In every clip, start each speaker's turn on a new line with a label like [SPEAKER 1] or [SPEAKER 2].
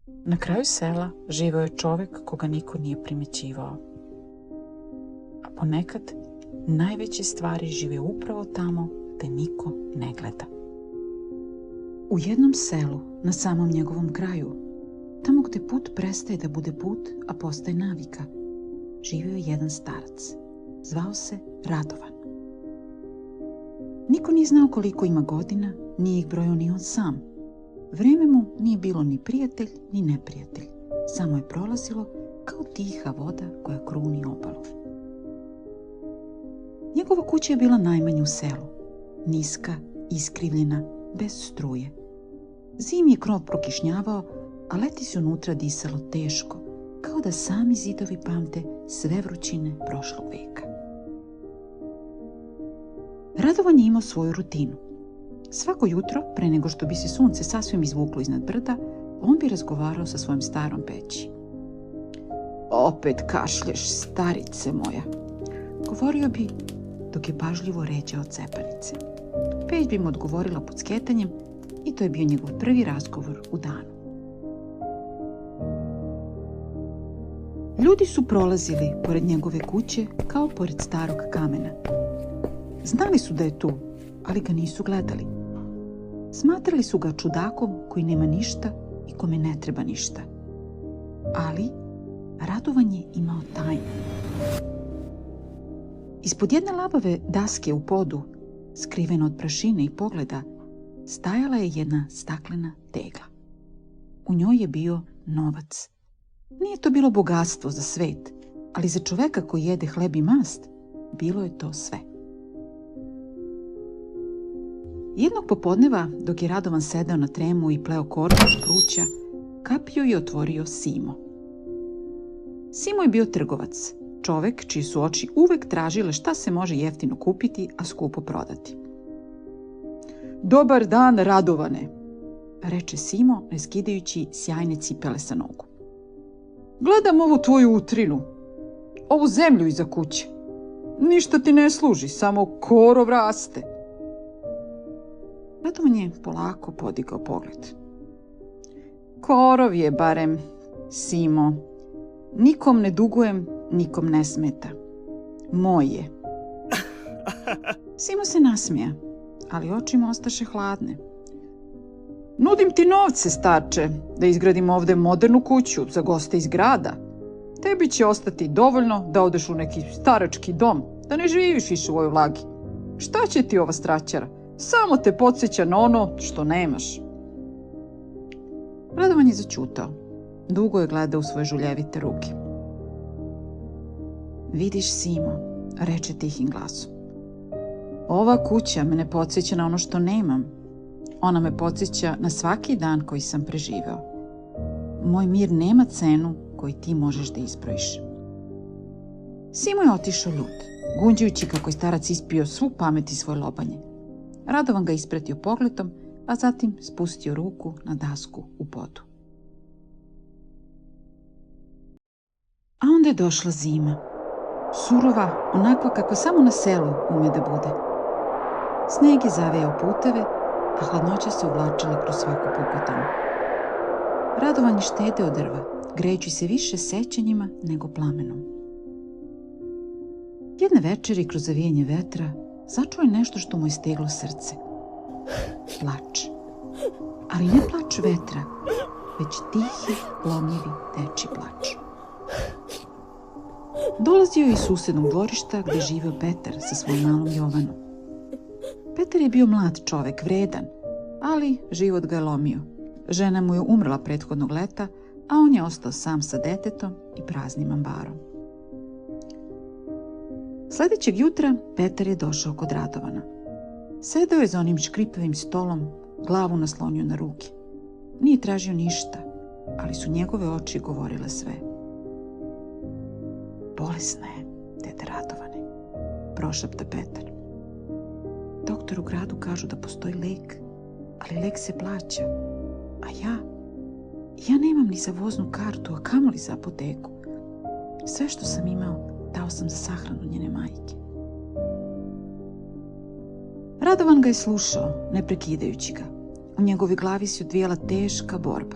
[SPEAKER 1] Na kraju sela živeo je čovek koga niko nije primećivao. A ponekad najveće stvari žive upravo tamo gde niko ne gleda. U jednom selu, na samom njegovom kraju, tamo gde put prestaje da bude put, a postaje navika, živeo je jedan starac. Zvao se Radovan. Niko nije znao koliko ima godina, nije ih brojao ni on sam. Vreme mu nije bilo ni prijatelj, ni neprijatelj. Samo je prolazilo kao tiha voda koja kruni obalu. Njegova kuća je bila najmanja u selu. Niska, iskrivljena, bez struje. Zimi je krov prokišnjavao, a leti se unutra disalo teško, kao da sami zidovi pamte sve vrućine prošlog veka. Radovan je imao svoju rutinu. Svako jutro, pre nego što bi se sunce sasvim izvuklo iznad brda, on bi razgovarao sa svojom starom peći. Opet kašlješ, starice moja, govorio bi dok je pažljivo ređao cepanice. Peć bi mu odgovorila pucketanjem i to je bio njegov prvi razgovor u danu. Ljudi su prolazili pored njegove kuće kao pored starog kamena. Znali su da je tu, ali ga nisu gledali. Smatrali su ga čudakom koji nema ništa i kome ne treba ništa. Ali Radovan je imao tajnu. Ispod jedne labave daske u podu, skrivena od prašine i pogleda, stajala je jedna staklena tegla. U njoj je bio novac. Nije to bilo bogatstvo za svet, ali za čoveka koji jede hleb i mast, bilo je to sve. Jednog popodneva, dok je Radovan sedeo na tremu i pleo korpu od pruća, kapio i otvorio Simo. Simo je bio trgovac, čovek čiji su oči uvek tražile šta se može jeftino kupiti, a skupo prodati. Dobar dan, Radovane, reče Simo, ne skidajući sjajne cipele sa nogu. Gledam ovu tvoju utrinu, ovu zemlju iza kuće. Ništa ti ne služi, samo korov raste. Radovan je polako podigao pogled. Korov je barem, Simo. Nikom ne dugujem, nikom ne smeta. Moj je. Simo se nasmija, ali oči mu ostaše hladne. Nudim ti novce, starče, da izgradim ovde modernu kuću za goste iz grada. Tebi će ostati dovoljno da odeš u neki starački dom, da ne živiš više u ovoj vlagi. Šta će ti ova straćara? Samo te podsjeća na ono što nemaš. Radovan je zaćutao. Dugo je gledao u svoje žuljevite ruke. Vidiš, Simo, reče tihim glasom. Ova kuća me ne podsjeća na ono što nemam. Ona me podsjeća na svaki dan koji sam preživeo. Moj mir nema cenu koju ti možeš da izbrojiš. Simo je otišao ljut, gunđajući kako je starac ispio svu pamet iz svoje lobanje. Radovan ga ispratio pogledom, a zatim spustio ruku na dasku u podu. A onda je došla zima. Surova, onakva kako samo na selu ume da bude. Sneg je zavejao puteve, a hladnoća se uvlačila kroz svaku pukotinu. Radovan je štedeo drva, grejući se više sećanjima nego plamenom. Jedne večeri, kroz zavijanje vetra, začuo je nešto što mu je steglo srce. Plač. Ali ne plač vetra, već tihi, lomljivi dečji plač. Dolazio je iz susednog dvorišta gde je živeo Petar sa svojom malom Jovanom. Petar je bio mlad čovek, vredan, ali život ga je lomio. Žena mu je umrla prethodnog leta, a on je ostao sam sa detetom i praznim ambarom. Sledećeg jutra Petar je došao kod Radovana. Sedeo je za onim škripavim stolom, glavu naslonio na ruke. Nije tražio ništa, ali su njegove oči govorile sve. Bolesna je, dede Radovane, prošapta Petar. Doktor u gradu kažu da postoji lek, ali lek se plaća. A ja nemam ni za voznu kartu, a kamoli za apoteku. Sve što sam imao dao sam za sahranu njene majke. Radovan ga je slušao, ne prekidajući ga. U njegovoj glavi se odvijala teška borba.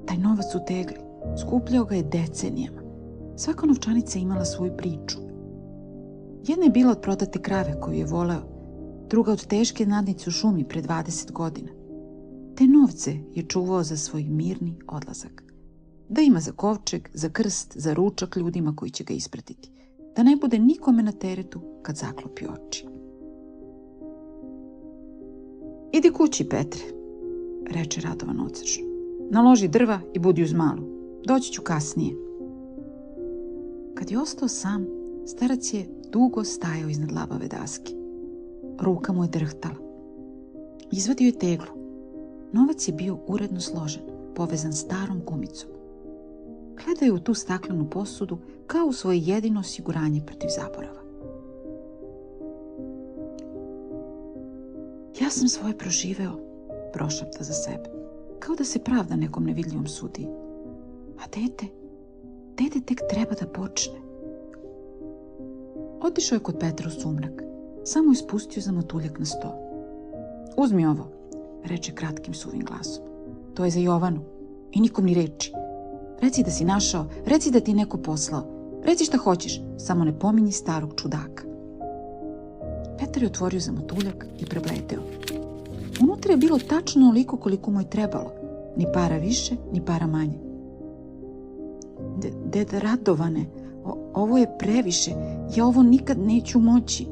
[SPEAKER 1] Taj novac u tegli, skupljao ga je decenijama. Svaka novčanica je imala svoju priču. Jedna je bila od prodate krave koju je voleo, druga od teške nadnice u šumi pre 20 godina. Te novce je čuvao za svoj mirni odlazak. Da ima za kovčeg, za krst, za ručak ljudima koji će ga ispratiti. Da ne bude nikome na teretu kad zaklopi oči. Idi kući, Petre, reče Radovan odsečeno. Naloži drva i budi uz malu. Doći ću kasnije. Kad je ostao sam, starac je dugo stajao iznad labave daske. Ruka mu je drhtala. Izvadio je teglu. Novac je bio uredno složen, povezan starom gumicom. Gledao je u tu staklenu posudu kao u svoje jedino osiguranje protiv zaborava. Ja sam svoje proživeo, prošapta za sebe, kao da se pravda nekom nevidljivom sudiji. A dete tek treba da počne. Otišao je kod Petra u sumrak, samo je spustio za matuljak na sto. Uzmi ovo, reče kratkim suvim glasom. To je za Jovanu i nikom ni reči. Reci da si našao, reci da ti neko poslao. Reci šta hoćeš, samo ne pominji starog čudaka. Petar je otvorio za matuljak i prebledeo. Unutra je bilo tačno onoliko koliko mu je trebalo. Ni para više, ni para manje. Deda Radovane, ovo je previše. Ja ovo nikad neću moći.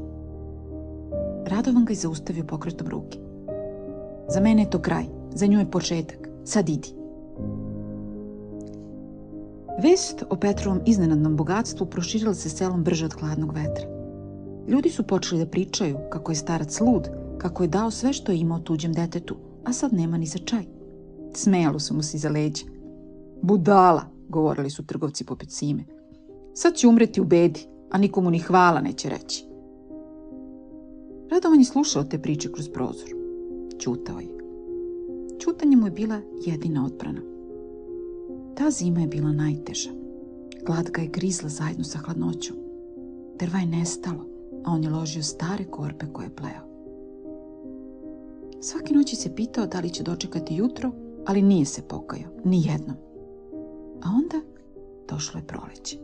[SPEAKER 1] Radovan ga je zaustavio pokretom ruke. Za mene je to kraj, za nju je početak. Sad idi. Vest o Petrovom iznenadnom bogatstvu proširila se selom brže od hladnog vetra. Ljudi su počeli da pričaju kako je starac lud, kako je dao sve što je imao tuđem detetu, a sad nema ni za čaj. Smejalo su mu se iza leđa. Budala, govorili su trgovci poput Sime. Sad će umreti u bedi, a nikomu ni hvala neće reći. Radovan je slušao te priče kroz prozor. Ćutao je. Ćutanje mu je bila jedina odbrana. Ta zima je bila najteža. Glad ga je grizla zajedno sa hladnoćom. Drva je nestalo, a on je ložio stare korpe koje je pleo. Svake noći se pitao da li će dočekati jutro, ali nije se pokajao, ni jednom. A onda došlo je proleće.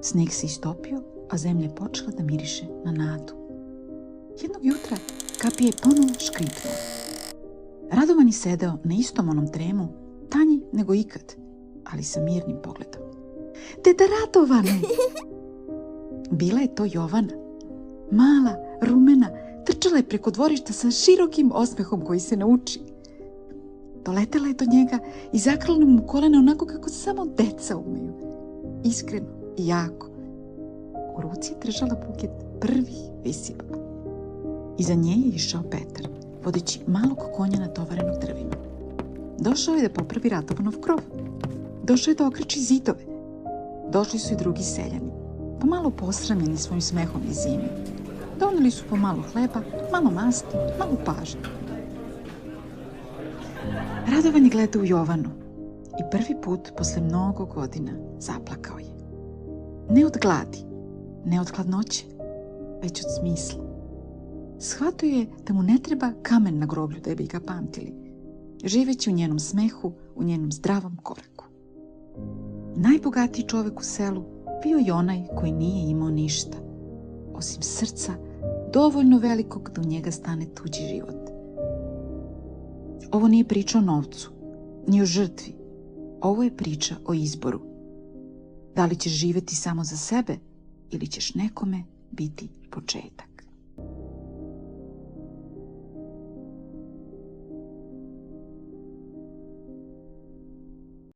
[SPEAKER 1] Sneg se istopio, a zemlja je počela da miriše na nadu. Jednog jutra kapija je ponovo škripnula. Radovan je sedeo na istom onom tremu, tanji nego ikad, ali sa mirnim pogledom. Deda Radovane! Bila je to Jovana. Mala, rumena, trčala je preko dvorišta sa širokim osmehom koji se nauči. Doletela je do njega i zakrala mu kolena onako kako samo deca umeju. Iskreno i jako. U ruci je držala buket prvih visibaba. Iza nje je išao Petar, vodeći malog konja natovarenog drvima. Došao je da popravi Radovanov krov. Došao je da okreči zidove. Došli su i drugi seljani, pomalo posramljeni svojim smehom i zimi. Doneli su po malo hleba, malo masti, malo pažnje. Radovan je gledao u Jovanu i prvi put posle mnogo godina zaplakao je. Ne od gladi, ne od hladnoće, već od smisla. Shvatio je da mu ne treba kamen na groblju da bi ga pamtili, živeći u njenom smehu, u njenom zdravom koraku. Najbogatiji čovek u selu bio je onaj koji nije imao ništa, osim srca dovoljno velikog da u njega stane tuđi život. Ovo nije priča o novcu, ni o žrtvi. Ovo je priča o izboru. Da li ćeš živeti samo za sebe ili ćeš nekome biti početak?